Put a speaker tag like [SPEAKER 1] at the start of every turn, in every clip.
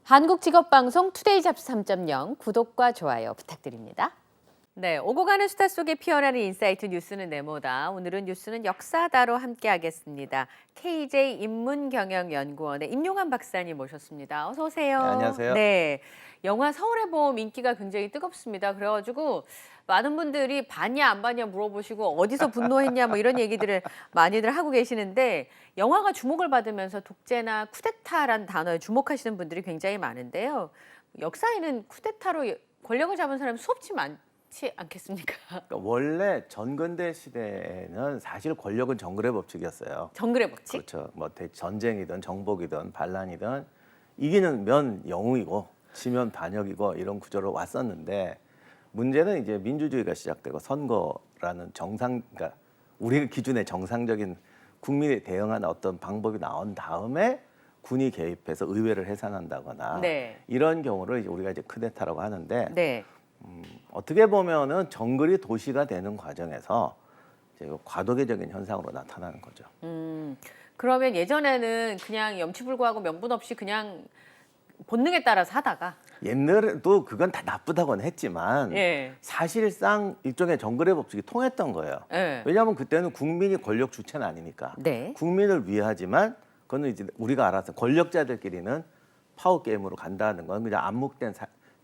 [SPEAKER 1] 한국직업방송 투데이 잡스 3.0 구독과 좋아요 부탁드립니다. 네, 오고 가는 수다 속에 피어나는 인사이트 뉴스는 네모다. 오늘은 뉴스는 역사다로 함께하겠습니다. KJ 인문경영연구원의 임용환 박사님 모셨습니다. 어서 오세요.
[SPEAKER 2] 네, 안녕하세요.
[SPEAKER 1] 네, 영화 서울의 봄 인기가 굉장히 뜨겁습니다. 그래가지고 많은 분들이 봤냐 안 봤냐 물어보시고 어디서 분노했냐 뭐 이런 얘기들을 많이들 하고 계시는데 영화가 주목을 받으면서 독재나 쿠데타라는 단어에 주목하시는 분들이 굉장히 많은데요. 역사에는 쿠데타로 권력을 잡은 사람이 수없지 많지 않겠습니까?
[SPEAKER 2] 그러니까 원래 전근대 시대에는 사실 권력은 정글의 법칙이었어요.
[SPEAKER 1] 정글의 법칙?
[SPEAKER 2] 그렇죠. 뭐 전쟁이든 정복이든 반란이든 이기는 면 영웅이고 지면 반역이고 이런 구조로 왔었는데 문제는 이제 민주주의가 시작되고 선거라는 그러니까 우리 기준의 정상적인 국민에 대응하는 어떤 방법이 나온 다음에 군이 개입해서 의회를 해산한다거나
[SPEAKER 1] 네.
[SPEAKER 2] 이런 경우를 이제 우리가 이제 쿠데타라고 하는데
[SPEAKER 1] 네.
[SPEAKER 2] 어떻게 보면은 정글이 도시가 되는 과정에서 이제 과도기적인 현상으로 나타나는 거죠.
[SPEAKER 1] 그러면 예전에는 그냥 염치불구하고 명분 없이 그냥 본능에 따라서 하다가
[SPEAKER 2] 옛날에도 그건 다 나쁘다고는 했지만
[SPEAKER 1] 예.
[SPEAKER 2] 사실상 일종의 정글의 법칙이 통했던 거예요.
[SPEAKER 1] 예.
[SPEAKER 2] 왜냐하면 그때는 국민이 권력 주체는 아니니까
[SPEAKER 1] 네.
[SPEAKER 2] 국민을 위하지만 그거는 이제 우리가 알아서 권력자들끼리는 파워 게임으로 간다는 건 그냥 암묵된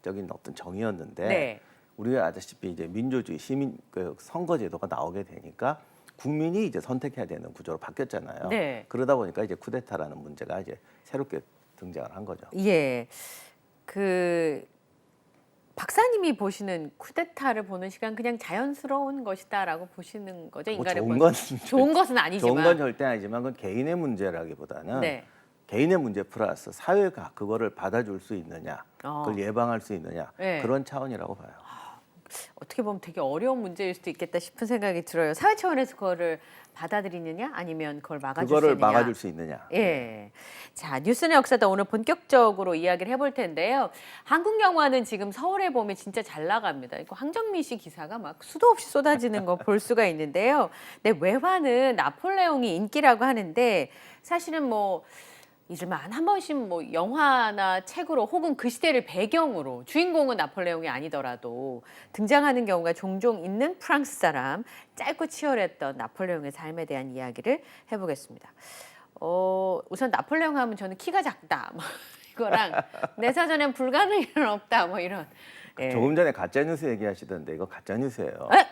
[SPEAKER 2] 적인 어떤 정의였는데
[SPEAKER 1] 네.
[SPEAKER 2] 우리가 아시다시피 이제 민주주의 시민 선거제도가 나오게 되니까 국민이 이제 선택해야 되는 구조로 바뀌었잖아요.
[SPEAKER 1] 네.
[SPEAKER 2] 그러다 보니까 이제 쿠데타라는 문제가 이제 새롭게 등장을 한 거죠.
[SPEAKER 1] 예. 그 박사님이 보시는 쿠데타를 보는 시간 그냥 자연스러운 것이다라고 보시는 거죠?
[SPEAKER 2] 뭐
[SPEAKER 1] 인간의
[SPEAKER 2] 좋은
[SPEAKER 1] 본-
[SPEAKER 2] 건
[SPEAKER 1] 좋은 것은 아니지만.
[SPEAKER 2] 좋은 건 절대 아니지만 그건 개인의 문제라기보다는
[SPEAKER 1] 네.
[SPEAKER 2] 개인의 문제 플러스 사회가 그거를 받아줄 수 있느냐, 그걸 예방할 수 있느냐
[SPEAKER 1] 네.
[SPEAKER 2] 그런 차원이라고 봐요.
[SPEAKER 1] 어떻게 보면 되게 어려운 문제일 수도 있겠다 싶은 생각이 들어요. 사회 차원에서 그거를 받아들이느냐 아니면 그걸 막아줄 수
[SPEAKER 2] 그거를
[SPEAKER 1] 있느냐.
[SPEAKER 2] 막아줄 수 있느냐.
[SPEAKER 1] 예. 자, 뉴스의 역사다 오늘 본격적으로 이야기를 해볼 텐데요. 한국 영화는 지금 서울의 봄이 진짜 잘 나갑니다. 이거 황정민 씨 기사가 막 수도 없이 쏟아지는 거 볼 수가 있는데요. 네, 외화는 나폴레옹이 인기라고 하는데 사실은 뭐 이를만 한 번씩 뭐 영화나 책으로 혹은 그 시대를 배경으로 주인공은 나폴레옹이 아니더라도 등장하는 경우가 종종 있는 프랑스 사람, 짧고 치열했던 나폴레옹의 삶에 대한 이야기를 해보겠습니다. 우선 나폴레옹 하면 저는 키가 작다 뭐 이거랑 내 사전엔 불가능한 일은 없다 뭐 이런. 예.
[SPEAKER 2] 조금 전에 가짜 뉴스 얘기하시던데 이거 가짜 뉴스예요.
[SPEAKER 1] 에?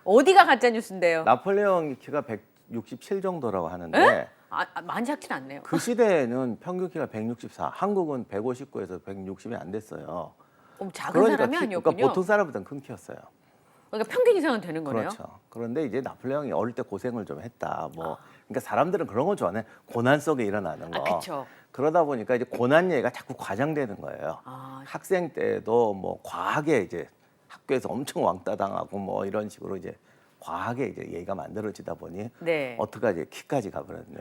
[SPEAKER 1] 어디가 가짜 뉴스인데요?
[SPEAKER 2] 나폴레옹 키가 167 정도라고 하는데
[SPEAKER 1] 많이 작진 않네요.
[SPEAKER 2] 그 시대에는 평균 키가 164, 한국은 159에서 160이 안 됐어요.
[SPEAKER 1] 작은 사람이 아니었군요.
[SPEAKER 2] 그러니까 보통 사람보다는 큰 키였어요.
[SPEAKER 1] 그러니까 평균 이상은 되는 거네요.
[SPEAKER 2] 그렇죠. 그런데 이제 나폴레옹이 어릴 때 고생을 좀 했다. 그러니까 사람들은 그런 거 좋아해. 고난 속에 일어나는 거.
[SPEAKER 1] 그렇죠.
[SPEAKER 2] 그러다 보니까 이제 고난 얘기가 자꾸 과장되는 거예요. 학생 때도 뭐 과하게 이제 학교에서 엄청 왕따 당하고 뭐 이런 식으로 이제 과하게 이제 얘기가 만들어지다 보니
[SPEAKER 1] 네.
[SPEAKER 2] 어떡하지 키까지 가버렸네.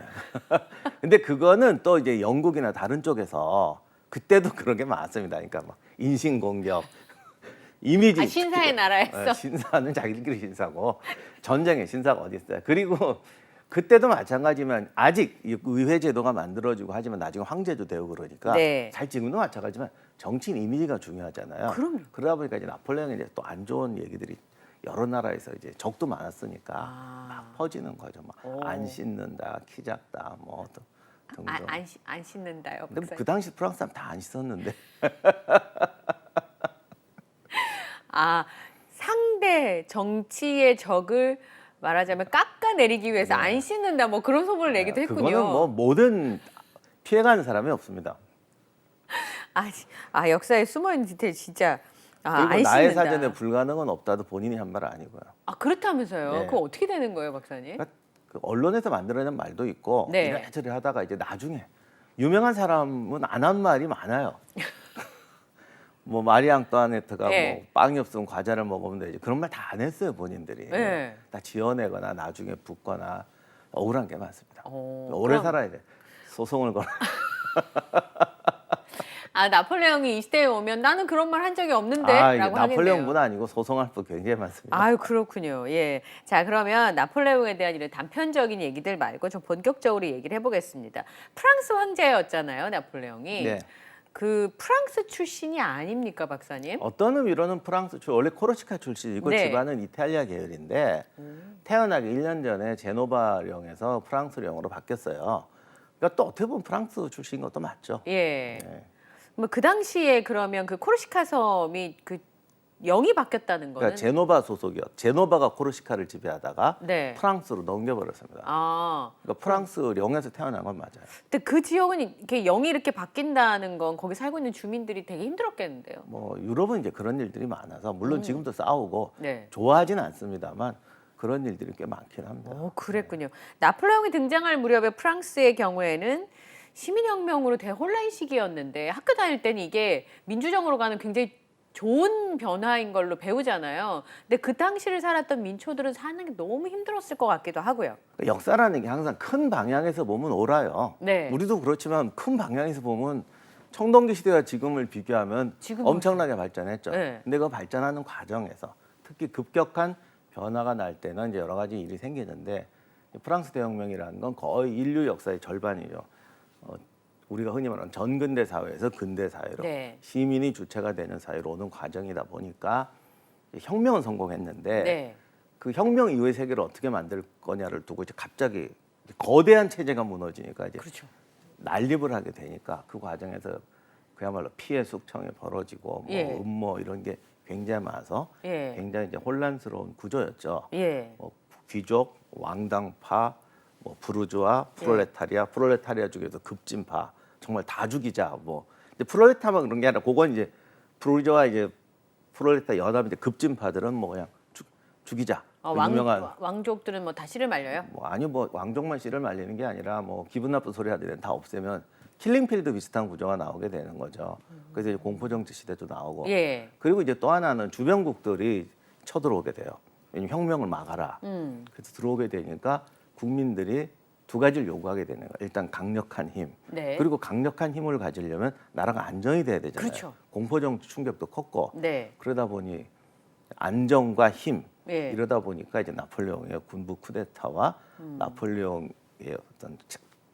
[SPEAKER 2] 근데 그거는 또 이제 영국이나 다른 쪽에서 그때도 그런 게 많습니다. 그러니까 막 인신공격, 이미지.
[SPEAKER 1] 신사의 나라에서.
[SPEAKER 2] 신사는 자기들끼리 신사고 전쟁의 신사가 어디 있어요. 그리고 그때도 마찬가지지만 아직 의회 제도가 만들어지고 하지만 나중에 황제도 되고 그러니까
[SPEAKER 1] 네.
[SPEAKER 2] 잘 지금도 마찬가지지만 정치인 이미지가 중요하잖아요.
[SPEAKER 1] 그럼요.
[SPEAKER 2] 그러다 보니까 이제 나폴레옹이 이제 또 안 좋은 얘기들이 여러 나라에서 이제 적도 많았으니까 막 퍼지는 거죠. 막 안 씻는다, 키 작다, 뭐 등등.
[SPEAKER 1] 안 씻는다요.
[SPEAKER 2] 근데
[SPEAKER 1] 박사님.
[SPEAKER 2] 그 당시 프랑스 사람 다 안 씻었는데.
[SPEAKER 1] 상대 정치의 적을 말하자면 깎아내리기 위해서
[SPEAKER 2] 네.
[SPEAKER 1] 안 씻는다 뭐 그런 소문을 내기도 했군요.
[SPEAKER 2] 그거는 뭐 모든 피해가는 사람이 없습니다.
[SPEAKER 1] 역사에 숨어있는 디테일 진짜
[SPEAKER 2] 그리고
[SPEAKER 1] 안
[SPEAKER 2] 나의
[SPEAKER 1] 씻는다.
[SPEAKER 2] 사전에 불가능은 없다도 본인이 한 말 아니고요.
[SPEAKER 1] 그렇다면서요.
[SPEAKER 2] 네.
[SPEAKER 1] 그거 어떻게 되는 거예요, 박사님?
[SPEAKER 2] 그러니까 그 언론에서 만들어낸 말도 있고
[SPEAKER 1] 네.
[SPEAKER 2] 이래저래 하다가 이제 나중에 유명한 사람은 안 한 말이 많아요. 뭐 마리 앙뚜아네트가
[SPEAKER 1] 네.
[SPEAKER 2] 뭐 빵이 없으면 과자를 먹으면 되지 그런 말 다 안 했어요 본인들이.
[SPEAKER 1] 네.
[SPEAKER 2] 다 지어내거나 나중에 붙거나 억울한 게 많습니다. 오래
[SPEAKER 1] 그럼-
[SPEAKER 2] 살아야 돼. 소송을 걸어.
[SPEAKER 1] 나폴레옹이 이 시대에 오면 나는 그런 말 한 적이 없는데
[SPEAKER 2] 이게
[SPEAKER 1] 라고
[SPEAKER 2] 나폴레옹뿐
[SPEAKER 1] 하겠네요.
[SPEAKER 2] 아니고 소송할 분 굉장히 많습니다.
[SPEAKER 1] 그렇군요. 예. 자, 그러면 나폴레옹에 대한 이런 단편적인 얘기들 말고 좀 본격적으로 얘기를 해보겠습니다. 프랑스 황제였잖아요, 나폴레옹이.
[SPEAKER 2] 네.
[SPEAKER 1] 그 프랑스 출신이 아닙니까, 박사님?
[SPEAKER 2] 어떤 의미로는 프랑스 원래 코르시카 출신이고
[SPEAKER 1] 네.
[SPEAKER 2] 집안은 이탈리아 계열인데 태어나기 1년 전에 제노바령에서 프랑스령으로 바뀌었어요. 그러니까 또 어떻게 보면 프랑스 출신인 것도 맞죠.
[SPEAKER 1] 예.
[SPEAKER 2] 네.
[SPEAKER 1] 뭐 그 당시에 그러면 그 코르시카 섬이 그 영이 바뀌었다는 거는
[SPEAKER 2] 그러니까 제노바 소속이었. 제노바가 코르시카를 지배하다가
[SPEAKER 1] 네.
[SPEAKER 2] 프랑스로 넘겨버렸습니다.
[SPEAKER 1] 아.
[SPEAKER 2] 그러니까 프랑스령에서 태어난 건 맞아요.
[SPEAKER 1] 근데 그 지역은 이렇게 영이 이렇게 바뀐다는 건 거기 살고 있는 주민들이 되게 힘들었겠는데요.
[SPEAKER 2] 뭐 유럽은 이제 그런 일들이 많아서 물론 지금도 싸우고
[SPEAKER 1] 네.
[SPEAKER 2] 좋아하지는 않습니다만 그런 일들이 꽤 많긴 합니다.
[SPEAKER 1] 그랬군요. 나폴레옹이 등장할 무렵에 프랑스의 경우에는 시민혁명으로 대혼란 시기였는데 학교 다닐 때는 이게 민주정으로 가는 굉장히 좋은 변화인 걸로 배우잖아요. 근데 그 당시를 살았던 민초들은 사는 게 너무 힘들었을 것 같기도 하고요.
[SPEAKER 2] 역사라는 게 항상 큰 방향에서 보면 옳아요.
[SPEAKER 1] 네.
[SPEAKER 2] 우리도 그렇지만 큰 방향에서 보면 청동기 시대와 지금을 비교하면
[SPEAKER 1] 지금은
[SPEAKER 2] 엄청나게 발전했죠.
[SPEAKER 1] 네.
[SPEAKER 2] 근데 그 발전하는 과정에서 특히 급격한 변화가 날 때는 이제 여러 가지 일이 생기는데 프랑스 대혁명이라는 건 거의 인류 역사의 절반이죠. 우리가 흔히 말하는 전근대 사회에서 근대 사회로
[SPEAKER 1] 네.
[SPEAKER 2] 시민이 주체가 되는 사회로 오는 과정이다 보니까 혁명은 성공했는데
[SPEAKER 1] 네.
[SPEAKER 2] 그 혁명 이후의 세계를 어떻게 만들 거냐를 두고 이제 갑자기 거대한 체제가 무너지니까 이제
[SPEAKER 1] 그렇죠.
[SPEAKER 2] 난립을 하게 되니까 그 과정에서 그야말로 피해 숙청이 벌어지고 뭐
[SPEAKER 1] 예.
[SPEAKER 2] 음모 이런 게 굉장히 많아서
[SPEAKER 1] 예.
[SPEAKER 2] 굉장히 이제 혼란스러운 구조였죠.
[SPEAKER 1] 예.
[SPEAKER 2] 뭐 귀족, 왕당파, 뭐 부르주아, 프롤레타리아 중에서 급진파 정말 다 죽이자 뭐 이제 프롤레타만 그런 게 아니라 그건 이제 부르주아 이제 프롤레타 연합 이제 급진파들은 뭐 그냥 죽이자. 그 유명한
[SPEAKER 1] 왕족들은 뭐 다 씨를 말려요?
[SPEAKER 2] 뭐 아니 뭐 왕족만 씨를 말리는 게 아니라 뭐 기분 나쁜 소리 하더라도 다 없애면 킬링필드 비슷한 구조가 나오게 되는 거죠. 그래서 이제 공포정치 시대도 나오고
[SPEAKER 1] 예.
[SPEAKER 2] 그리고 이제 또 하나는 주변국들이 쳐들어오게 돼요. 왜냐면 혁명을 막아라. 그래서 들어오게 되니까 국민들이 두 가지를 요구하게 되는 거예요. 일단 강력한 힘.
[SPEAKER 1] 네.
[SPEAKER 2] 그리고 강력한 힘을 가지려면 나라가 안정이 돼야 되잖아요.
[SPEAKER 1] 그렇죠.
[SPEAKER 2] 공포정치 충격도 컸고
[SPEAKER 1] 네.
[SPEAKER 2] 그러다 보니 안정과 힘
[SPEAKER 1] 예.
[SPEAKER 2] 이러다 보니까 이제 나폴레옹의 군부 쿠데타와 나폴레옹의 어떤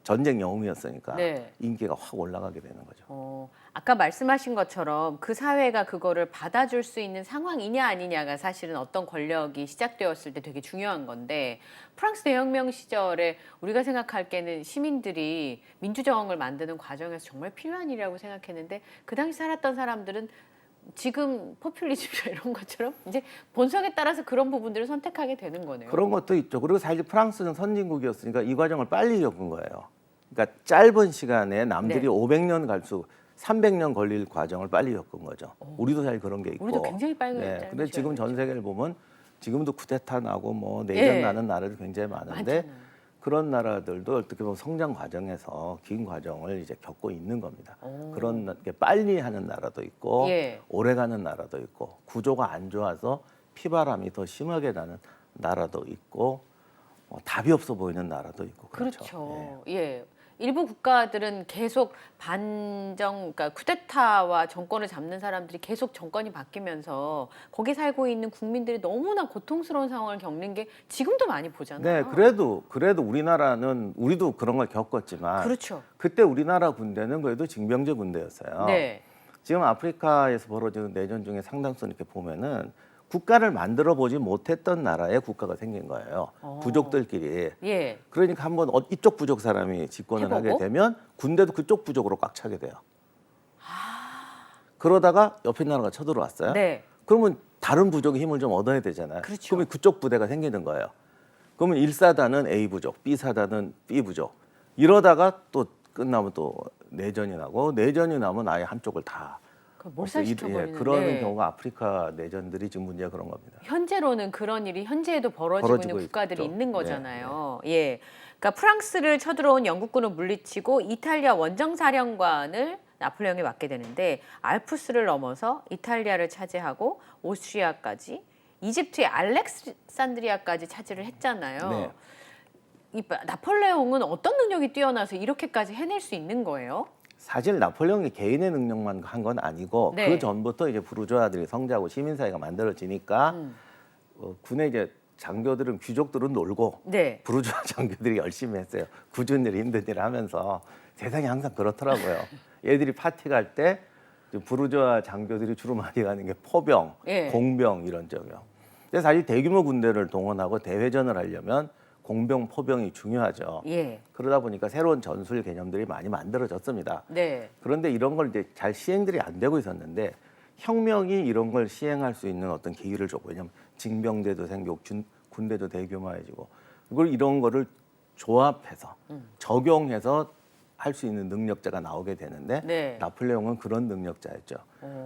[SPEAKER 2] 전쟁 영웅이었으니까
[SPEAKER 1] 네.
[SPEAKER 2] 인기가 확 올라가게 되는 거죠.
[SPEAKER 1] 아까 말씀하신 것처럼 그 사회가 그거를 받아줄 수 있는 상황이냐 아니냐가 사실은 어떤 권력이 시작되었을 때 되게 중요한 건데 프랑스 대혁명 시절에 우리가 생각할 때는 시민들이 민주정을 만드는 과정에서 정말 필요한 일이라고 생각했는데 그 당시 살았던 사람들은 지금 포퓰리즘이나 이런 것처럼 이제 본성에 따라서 그런 부분들을 선택하게 되는 거네요.
[SPEAKER 2] 그런 것도 있죠. 그리고 사실 프랑스는 선진국이었으니까 이 과정을 빨리 겪은 거예요. 그러니까 짧은 시간에 남들이
[SPEAKER 1] 네.
[SPEAKER 2] 500년 갈수록 300년 걸릴 과정을 빨리 겪은 거죠. 우리도 사실 그런 게 있고.
[SPEAKER 1] 우리도 굉장히 빨리
[SPEAKER 2] 근데 지금 전 세계를 보면 지금도 쿠데타 나고 뭐 내전
[SPEAKER 1] 예.
[SPEAKER 2] 나는 나라들 굉장히 많은데
[SPEAKER 1] 많잖아요.
[SPEAKER 2] 그런 나라들도 어떻게 보면 성장 과정에서 긴 과정을 이제 겪고 있는 겁니다. 그런 게 빨리 하는 나라도 있고
[SPEAKER 1] 예.
[SPEAKER 2] 오래 가는 나라도 있고 구조가 안 좋아서 피바람이 더 심하게 나는 나라도 있고 답이 없어 보이는 나라도 있고
[SPEAKER 1] 그렇죠. 예. 일부 국가들은 계속 그러니까 쿠데타와 정권을 잡는 사람들이 계속 정권이 바뀌면서 거기 살고 있는 국민들이 너무나 고통스러운 상황을 겪는 게 지금도 많이 보잖아요.
[SPEAKER 2] 네, 그래도 우리나라는 우리도 그런 걸 겪었지만
[SPEAKER 1] 그렇죠.
[SPEAKER 2] 그때 우리나라 군대는 그래도 징병제 군대였어요.
[SPEAKER 1] 네.
[SPEAKER 2] 지금 아프리카에서 벌어지는 내전 중에 상당수 이렇게 보면은 국가를 만들어 보지 못했던 나라에 국가가 생긴 거예요. 부족들끼리.
[SPEAKER 1] 예.
[SPEAKER 2] 그러니까 한번 이쪽 부족 사람이 집권을
[SPEAKER 1] 해보고?
[SPEAKER 2] 하게 되면 군대도 그쪽 부족으로 꽉 차게 돼요. 그러다가 옆에 나라가 쳐들어왔어요.
[SPEAKER 1] 네.
[SPEAKER 2] 그러면 다른 부족의 힘을 좀 얻어야 되잖아요.
[SPEAKER 1] 그렇죠.
[SPEAKER 2] 그러면 그쪽 부대가 생기는 거예요. 그러면 1사단은 A 부족, B사단은 B 부족. 이러다가 또 끝나면 또 내전이 나고 내전이 나면 아예 한쪽을 다
[SPEAKER 1] 몰살시켜버리는.
[SPEAKER 2] 그러는 경우가 아프리카 내전들이 지금 문제가 그런 겁니다.
[SPEAKER 1] 현재로는 그런 일이 현재에도 벌어지고 있는 국가들이
[SPEAKER 2] 있죠.
[SPEAKER 1] 있는 거잖아요. 예. 그러니까 프랑스를 쳐들어온 영국군을 물리치고 이탈리아 원정사령관을 나폴레옹이 맡게 되는데 알프스를 넘어서 이탈리아를 차지하고 오스트리아까지 이집트의 알렉산드리아까지 차지를 했잖아요.
[SPEAKER 2] 네.
[SPEAKER 1] 이 나폴레옹은 어떤 능력이 뛰어나서 이렇게까지 해낼 수 있는 거예요?
[SPEAKER 2] 사실 나폴레옹이 개인의 능력만 한 건 아니고
[SPEAKER 1] 네.
[SPEAKER 2] 그 전부터 이제 부르주아들이 성장하고 시민사회가 만들어지니까 군의 이제 장교들은 귀족들은 놀고
[SPEAKER 1] 네.
[SPEAKER 2] 부르주아 장교들이 열심히 했어요. 굳은 일 힘든 일 하면서 세상이 항상 그렇더라고요. 얘들이 파티 갈 때 부르주아 장교들이 주로 많이 가는 게 포병,
[SPEAKER 1] 예.
[SPEAKER 2] 공병 이런 쪽이요. 근데 사실 대규모 군대를 동원하고 대회전을 하려면 공병, 포병이 중요하죠.
[SPEAKER 1] 예.
[SPEAKER 2] 그러다 보니까 새로운 전술 개념들이 많이 만들어졌습니다.
[SPEAKER 1] 네.
[SPEAKER 2] 그런데 이런 걸 이제 잘 시행들이 안 되고 있었는데 혁명이 이런 걸 시행할 수 있는 어떤 기회를 줬고, 왜냐하면 징병대도 생기고 군대도 대규모해지고, 이걸 이런 거를 조합해서 적용해서 할 수 있는 능력자가 나오게 되는데
[SPEAKER 1] 네.
[SPEAKER 2] 나폴레옹은 그런 능력자였죠.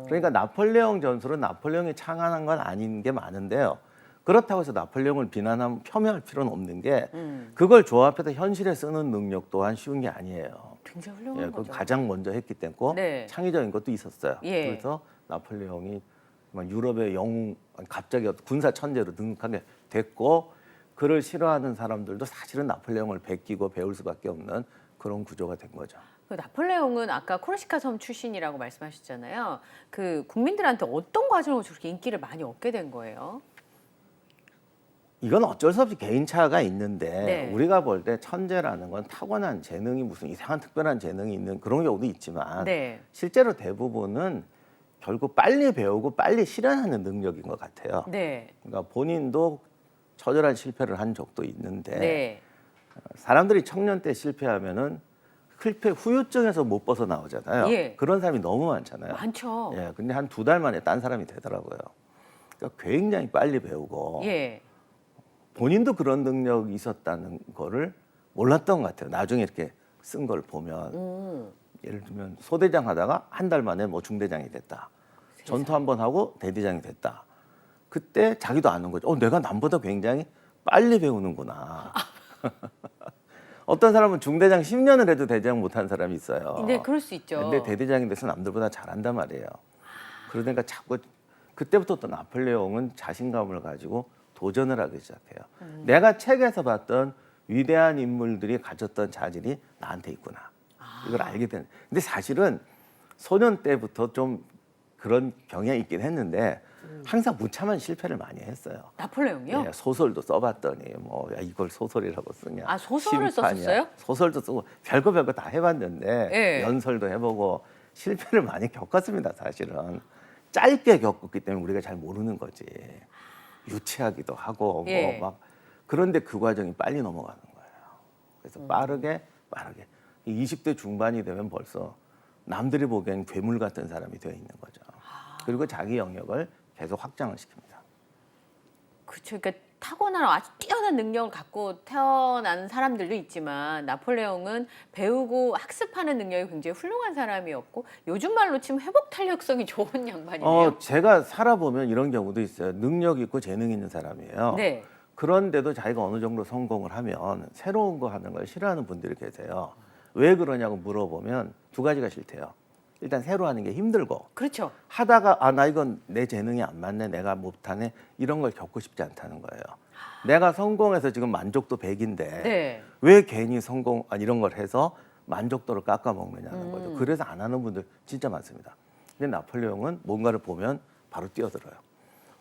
[SPEAKER 2] 그러니까 나폴레옹 전술은 나폴레옹이 창안한 건 아닌 게 많은데요. 그렇다고 해서 나폴레옹을 비난하면 폄훼할 필요는 없는 게 그걸 조합해서 현실에 쓰는 능력 또한 쉬운 게 아니에요.
[SPEAKER 1] 굉장히 훌륭한
[SPEAKER 2] 예, 그걸
[SPEAKER 1] 거죠.
[SPEAKER 2] 가장 먼저 했기 때문에
[SPEAKER 1] 네.
[SPEAKER 2] 창의적인 것도 있었어요.
[SPEAKER 1] 예.
[SPEAKER 2] 그래서 나폴레옹이 막 유럽의 영웅, 갑자기 어떤 군사 천재로 등극하게 됐고, 그를 싫어하는 사람들도 사실은 나폴레옹을 베끼고 배울 수밖에 없는 그런 구조가 된 거죠.
[SPEAKER 1] 그 나폴레옹은 아까 코르시카 섬 출신이라고 말씀하셨잖아요. 그 국민들한테 어떤 과정으로 저렇게 인기를 많이 얻게 된 거예요?
[SPEAKER 2] 이건 어쩔 수 없이 개인차가 있는데
[SPEAKER 1] 네.
[SPEAKER 2] 우리가 볼 때 천재라는 건 타고난 재능이 무슨 이상한 특별한 재능이 있는 그런 경우도 있지만
[SPEAKER 1] 네.
[SPEAKER 2] 실제로 대부분은 결국 빨리 배우고 빨리 실현하는 능력인 것 같아요.
[SPEAKER 1] 네.
[SPEAKER 2] 그러니까 본인도 처절한 실패를 한 적도 있는데
[SPEAKER 1] 네.
[SPEAKER 2] 사람들이 청년 때 실패하면은 실패 후유증에서 못 벗어나오잖아요.
[SPEAKER 1] 예.
[SPEAKER 2] 그런 사람이 너무 많잖아요.
[SPEAKER 1] 많죠.
[SPEAKER 2] 예, 근데 한 2달 만에 딴 사람이 되더라고요. 그러니까 굉장히 빨리 배우고
[SPEAKER 1] 예.
[SPEAKER 2] 본인도 그런 능력이 있었다는 거를 몰랐던 것 같아요. 나중에 이렇게 쓴 걸 보면 예를 들면 소대장 하다가 한 달 만에 뭐 중대장이 됐다. 전투 한 번 하고 대대장이 됐다. 그때 자기도 아는 거죠. 내가 남보다 굉장히 빨리 배우는구나. 어떤 사람은 중대장 10년을 해도 대장 못한 사람이 있어요.
[SPEAKER 1] 네, 그럴 수 있죠.
[SPEAKER 2] 근데 대대장이 돼서 남들보다 잘한단 말이에요. 그러니까 자꾸 그때부터 또 나폴레옹은 자신감을 가지고 도전을 하기 시작해요. 내가 책에서 봤던 위대한 인물들이 가졌던 자질이 나한테 있구나. 이걸 알게 되는. 근데 사실은 소년 때부터 좀 그런 경향이 있긴 했는데 항상 무참한 실패를 많이 했어요.
[SPEAKER 1] 나폴레옹이요?
[SPEAKER 2] 예, 소설도 써봤더니 뭐 야, 이걸 소설이라고 쓰냐.
[SPEAKER 1] 아, 소설을
[SPEAKER 2] 심판이야.
[SPEAKER 1] 썼었어요?
[SPEAKER 2] 소설도 쓰고 별거 다 해봤는데
[SPEAKER 1] 예.
[SPEAKER 2] 연설도 해보고 실패를 많이 겪었습니다. 사실은 짧게 겪었기 때문에 우리가 잘 모르는 거지. 유치하기도 하고
[SPEAKER 1] 예.
[SPEAKER 2] 뭐 막 그런데 그 과정이 빨리 넘어가는 거예요. 그래서 빠르게 20대 중반이 되면 벌써 남들이 보기엔 괴물 같은 사람이 되어 있는 거죠. 그리고 자기 영역을 계속 확장을 시킵니다.
[SPEAKER 1] 그렇죠. 그러니까 타고난 아주 뛰어난 능력을 갖고 태어난 사람들도 있지만 나폴레옹은 배우고 학습하는 능력이 굉장히 훌륭한 사람이었고 요즘 말로 치면 회복 탄력성이 좋은 양반이네요.
[SPEAKER 2] 제가 살아보면 이런 경우도 있어요. 능력 있고 재능 있는 사람이에요.
[SPEAKER 1] 네.
[SPEAKER 2] 그런데도 자기가 어느 정도 성공을 하면 새로운 거 하는 걸 싫어하는 분들이 계세요. 왜 그러냐고 물어보면 2가지가 싫대요. 일단 새로 하는 게 힘들고
[SPEAKER 1] 그렇죠.
[SPEAKER 2] 하다가 나 이건 내 재능이 안 맞네, 내가 못하네 이런 걸 겪고 싶지 않다는 거예요. 내가 성공해서 지금 만족도 100인데
[SPEAKER 1] 네.
[SPEAKER 2] 왜 괜히 성공 이런 걸 해서 만족도를 깎아먹느냐는 거죠. 그래서 안 하는 분들 진짜 많습니다. 근데 나폴레옹은 뭔가를 보면 바로 뛰어들어요.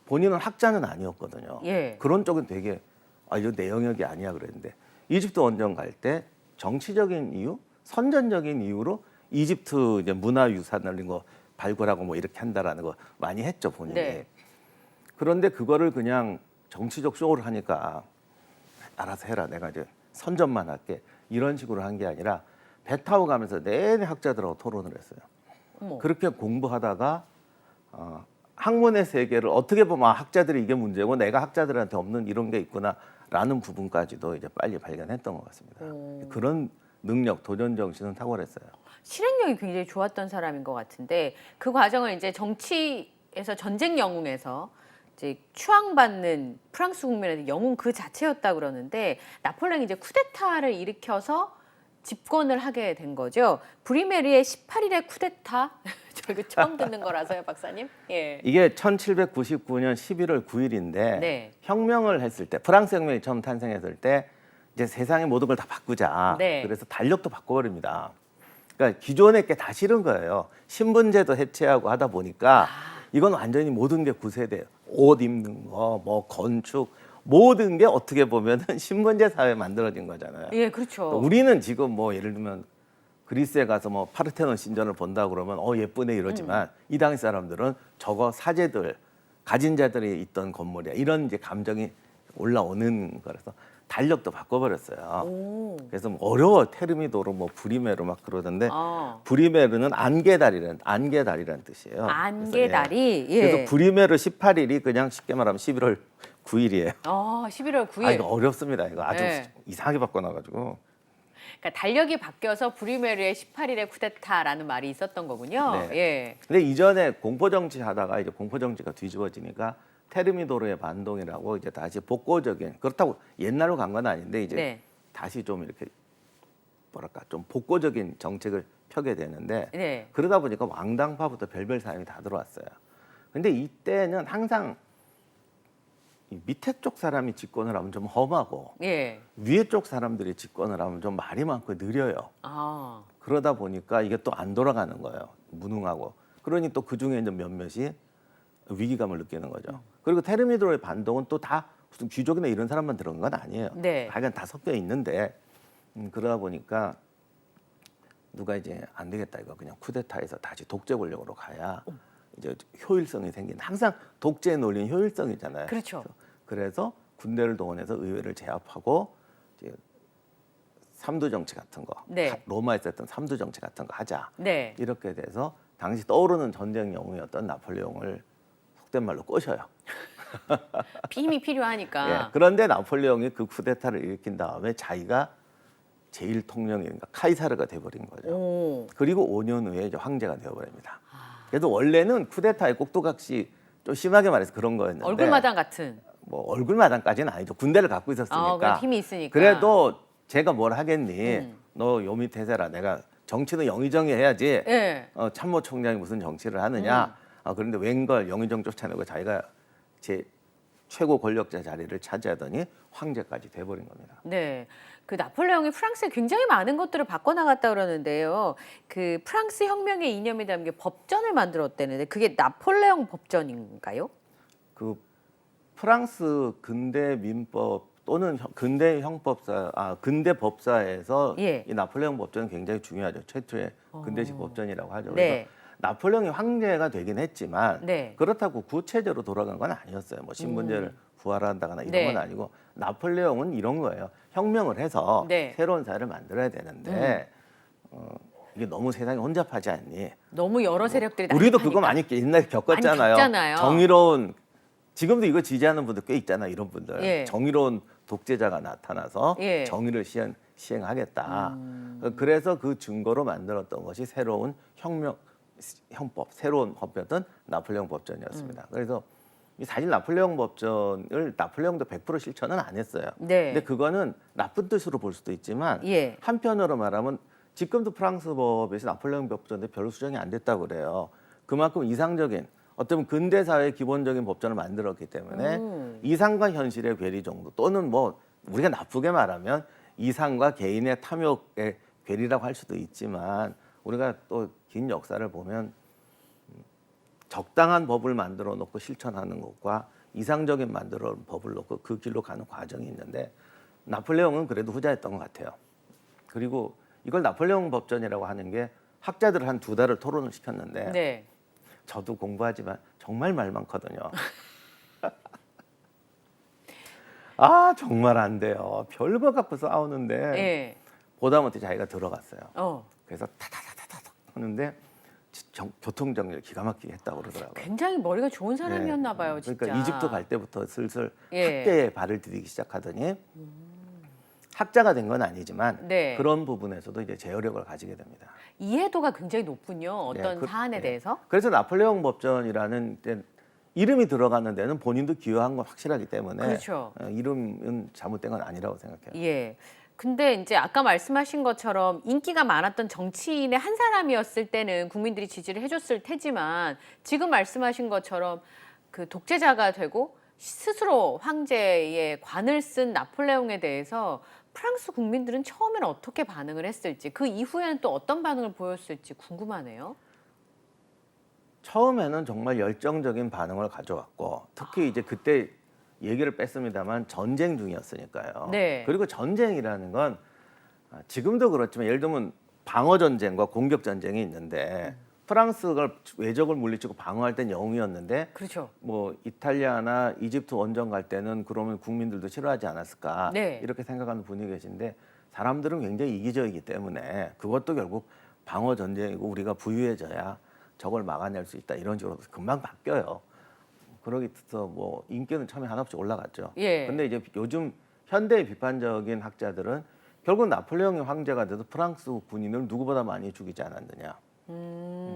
[SPEAKER 2] 본인은 학자는 아니었거든요.
[SPEAKER 1] 예.
[SPEAKER 2] 그런 쪽은 되게 이거 내 영역이 아니야 그랬는데 이집트 원정 갈 때 정치적인 이유, 선전적인 이유로 이집트 이제 문화유산을 이런 거 발굴하고 뭐 이렇게 한다라는 거 많이 했죠 본인이.
[SPEAKER 1] 네.
[SPEAKER 2] 그런데 그거를 그냥 정치적 쇼를 하니까 알아서 해라. 내가 이제 선전만 할게. 이런 식으로 한 게 아니라 배 타고 가면서 내내 학자들하고 토론을 했어요.
[SPEAKER 1] 어머.
[SPEAKER 2] 그렇게 공부하다가 학문의 세계를 어떻게 보면 학자들이 이게 문제고 내가 학자들한테 없는 이런 게 있구나라는 부분까지도 이제 빨리 발견했던 것 같습니다. 그런 능력, 도전 정신은 탁월했어요.
[SPEAKER 1] 실행력이 굉장히 좋았던 사람인 것 같은데 그 과정을 이제 정치에서 전쟁 영웅에서 이제 추앙받는 프랑스 국민의 영웅 그 자체였다 그러는데 나폴레옹이 이제 쿠데타를 일으켜서 집권을 하게 된 거죠. 브리메리의 18일의 쿠데타 저 이거 처음 듣는 거라서요, 박사님. 예.
[SPEAKER 2] 이게 1799년 11월 9일인데
[SPEAKER 1] 네.
[SPEAKER 2] 혁명을 했을 때 프랑스 혁명이 처음 탄생했을 때 이제 세상의 모든 걸 다 바꾸자.
[SPEAKER 1] 네.
[SPEAKER 2] 그래서 달력도 바꿔버립니다. 그러니까 기존에 게 다 싫은 거예요. 신분제도 해체하고 하다 보니까 이건 완전히 모든 게 구세돼요. 옷 입는 거, 뭐 건축 모든 게 어떻게 보면은 신분제 사회 만들어진 거잖아요.
[SPEAKER 1] 예, 그렇죠.
[SPEAKER 2] 우리는 지금 뭐 예를 들면 그리스에 가서 뭐 파르테논 신전을 본다 그러면 예쁘네 이러지만 이 당시 사람들은 저거 사제들 가진 자들이 있던 건물이야 이런 이제 감정이 올라오는 거라서 달력도 바꿔버렸어요.
[SPEAKER 1] 오.
[SPEAKER 2] 그래서 뭐 어려워 테르미도로 뭐 브리메르 막 그러던데
[SPEAKER 1] 아.
[SPEAKER 2] 브리메르는 안개달이란 뜻이에요.
[SPEAKER 1] 안개다리. 예.
[SPEAKER 2] 그래서 브리메르 18일이 그냥 쉽게 말하면 11월 9일이에요.
[SPEAKER 1] 11월 9일.
[SPEAKER 2] 이거 어렵습니다. 이거 아주
[SPEAKER 1] 네.
[SPEAKER 2] 이상하게 바꿔놔가지고.
[SPEAKER 1] 그러니까 달력이 바뀌어서 브리메르의 18일의 쿠데타라는 말이 있었던 거군요.
[SPEAKER 2] 네.
[SPEAKER 1] 예.
[SPEAKER 2] 근데 이전에 공포 정치 하다가 이제 공포 정치가 뒤집어지니까 테르미도르의 반동이라고 이제 다시 복고적인 그렇다고 옛날로 간 건 아닌데 이제
[SPEAKER 1] 네.
[SPEAKER 2] 다시 좀 이렇게 뭐랄까 좀 복고적인 정책을 펴게 되는데
[SPEAKER 1] 네.
[SPEAKER 2] 그러다 보니까 왕당파부터 별별 사람이 다 들어왔어요. 근데 이때는 항상 이 밑에 쪽 사람이 집권을 하면 좀 험하고
[SPEAKER 1] 예.
[SPEAKER 2] 위에 쪽 사람들이 집권을 하면 좀 말이 많고 느려요.
[SPEAKER 1] 아.
[SPEAKER 2] 그러다 보니까 이게 또 안 돌아가는 거예요. 무능하고. 그러니 또 그중에 이제 몇몇이 위기감을 느끼는 거죠. 그리고 테르미도르의 반동은 또 다 무슨 귀족이나 이런 사람만 들어간 건 아니에요.
[SPEAKER 1] 네.
[SPEAKER 2] 하여간 다 섞여 있는데 그러다 보니까 누가 이제 안 되겠다 이거 그냥 쿠데타에서 다시 독재 권력으로 가야 이제 효율성이 생기는 항상 독재에 놀린 효율성이잖아요.
[SPEAKER 1] 그렇죠.
[SPEAKER 2] 그래서 군대를 동원해서 의회를 제압하고 이제 삼두 정치 같은 거,
[SPEAKER 1] 네.
[SPEAKER 2] 로마에서 했던 삼두 정치 같은 거 하자.
[SPEAKER 1] 네.
[SPEAKER 2] 이렇게 돼서 당시 떠오르는 전쟁 영웅이었던 나폴레옹을 속된 말로 꼬셔요.
[SPEAKER 1] 힘이 필요하니까.
[SPEAKER 2] 예. 그런데 나폴레옹이 그 쿠데타를 일으킨 다음에 자기가 제일 통령이니까 카이사르가 돼버린 거죠.
[SPEAKER 1] 오.
[SPEAKER 2] 그리고 5년 후에 이제 황제가 되어버립니다. 그래서 원래는 쿠데타의 꼭두각시 좀 심하게 말해서 그런 거였는데
[SPEAKER 1] 얼굴마당 같은.
[SPEAKER 2] 뭐 얼굴마당까지는 아니죠. 군대를 갖고 있었으니까.
[SPEAKER 1] 그래도 힘이 있으니까.
[SPEAKER 2] 그래도 제가 뭘 하겠니? 너 요미 태세라. 내가 정치는 영의정이 해야지.
[SPEAKER 1] 예.
[SPEAKER 2] 참모총장이 무슨 정치를 하느냐? 그런데 웬걸 영의정 쫓아내고 자기가 제 최고 권력자 자리를 차지하더니 황제까지 돼버린 겁니다.
[SPEAKER 1] 네. 그 나폴레옹이 프랑스에 굉장히 많은 것들을 바꿔나갔다 그러는데요. 그 프랑스 혁명의 이념이 담긴 법전을 만들었다는데 그게 나폴레옹 법전인가요?
[SPEAKER 2] 그 프랑스 근대 민법 또는 근대 형법사, 근대 법사에서
[SPEAKER 1] 예.
[SPEAKER 2] 이 나폴레옹 법전은 굉장히 중요하죠. 최초의 근대식 법전이라고 하죠.
[SPEAKER 1] 네.
[SPEAKER 2] 그래서 나폴레옹이 황제가 되긴 했지만
[SPEAKER 1] 네.
[SPEAKER 2] 그렇다고 구체제로 돌아간 건 아니었어요. 뭐 신분제를 부활한다거나 이런
[SPEAKER 1] 네.
[SPEAKER 2] 건 아니고 나폴레옹은 이런 거예요. 혁명을 해서
[SPEAKER 1] 네.
[SPEAKER 2] 새로운 사회를 만들어야 되는데 이게 너무 세상이 혼잡하지 않니?
[SPEAKER 1] 너무 여러 세력들이
[SPEAKER 2] 우리도
[SPEAKER 1] 난립하니까.
[SPEAKER 2] 그거 많이 옛날에 겪었잖아요.
[SPEAKER 1] 많이 겪잖아요.
[SPEAKER 2] 정의로운 지금도 이거 지지하는 분들 꽤 있잖아. 이런 분들.
[SPEAKER 1] 예.
[SPEAKER 2] 정의로운 독재자가 나타나서
[SPEAKER 1] 예.
[SPEAKER 2] 정의를 시행하겠다. 그래서 그 증거로 만들었던 것이 새로운 형법, 새로운 법이었던 나폴레옹 법전이었습니다. 그래서 사실 나폴레옹 법전을 나폴레옹도 100% 실천은 안 했어요.
[SPEAKER 1] 네.
[SPEAKER 2] 근데 그거는 나쁜 뜻으로 볼 수도 있지만
[SPEAKER 1] 예.
[SPEAKER 2] 한편으로 말하면 지금도 프랑스 법에서 나폴레옹 법전인데 별로 수정이 안 됐다고 그래요. 그만큼 이상적인 어떤 근대 사회의 기본적인 법전을 만들었기 때문에 이상과 현실의 괴리 정도 또는 뭐 우리가 나쁘게 말하면 이상과 개인의 탐욕의 괴리라고 할 수도 있지만 우리가 또 긴 역사를 보면 적당한 법을 만들어 놓고 실천하는 것과 이상적인 만들어 놓은 법을 놓고 그 길로 가는 과정이 있는데 나폴레옹은 그래도 후자였던 것 같아요. 그리고 이걸 나폴레옹 법전이라고 하는 게 학자들 한 2달을 토론을 시켰는데
[SPEAKER 1] 네.
[SPEAKER 2] 저도 공부하지만 정말 말 많거든요. 정말 안 돼요. 별거 갖고 싸우는데
[SPEAKER 1] 예.
[SPEAKER 2] 보다 못해 자기가 들어갔어요.
[SPEAKER 1] 어.
[SPEAKER 2] 그래서 타타타타타 하는데 교통 정리를 기가 막히게 했다고 그러더라고요.
[SPEAKER 1] 굉장히 머리가 좋은 사람이었나 봐요, 진짜.
[SPEAKER 2] 그러니까 이집트 갈 때부터 슬슬
[SPEAKER 1] 예.
[SPEAKER 2] 학계에 발을 디디기 시작하더니 학자가 된 건 아니지만
[SPEAKER 1] 네.
[SPEAKER 2] 그런 부분에서도 이제 제어력을 가지게 됩니다.
[SPEAKER 1] 이해도가 굉장히 높군요. 어떤 사안에
[SPEAKER 2] 예.
[SPEAKER 1] 대해서.
[SPEAKER 2] 그래서 나폴레옹 법전이라는 이름이 들어가는 데는 본인도 기여한 건 확실하기 때문에
[SPEAKER 1] 그렇죠.
[SPEAKER 2] 이름은 잘못된 건 아니라고 생각해요.
[SPEAKER 1] 예. 근데 이제 아까 말씀하신 것처럼 인기가 많았던 정치인의 한 사람이었을 때는 국민들이 지지를 해줬을 테지만 지금 말씀하신 것처럼 그 독재자가 되고 스스로 황제의 관을 쓴 나폴레옹에 대해서 프랑스 국민들은 처음에는 어떻게 반응을 했을지 그 이후에는 또 어떤 반응을 보였을지 궁금하네요.
[SPEAKER 2] 처음에는 정말 열정적인 반응을 가져왔고 특히 이제 그때 얘기를 뺐습니다만 전쟁 중이었으니까요.
[SPEAKER 1] 네.
[SPEAKER 2] 그리고 전쟁이라는 건 지금도 그렇지만 예를 들면 방어 전쟁과 공격 전쟁이 있는데 프랑스가 외적을 물리치고 방어할 땐 영웅이었는데
[SPEAKER 1] 그렇죠.
[SPEAKER 2] 뭐 이탈리아나 이집트 원정 갈 때는 그러면 국민들도 싫어하지 않았을까
[SPEAKER 1] 네.
[SPEAKER 2] 이렇게 생각하는 분이 계신데 사람들은 굉장히 이기적이기 때문에 그것도 결국 방어 전쟁이고 우리가 부유해져야 적을 막아낼 수 있다 이런 식으로 금방 바뀌어요. 그러기 위해서 뭐 인기는 처음에 한없이 올라갔죠.
[SPEAKER 1] 예.
[SPEAKER 2] 근데 이제 요즘 현대 비판적인 학자들은 결국 나폴레옹이 황제가 돼도 프랑스 군인을 누구보다 많이 죽이지 않았느냐.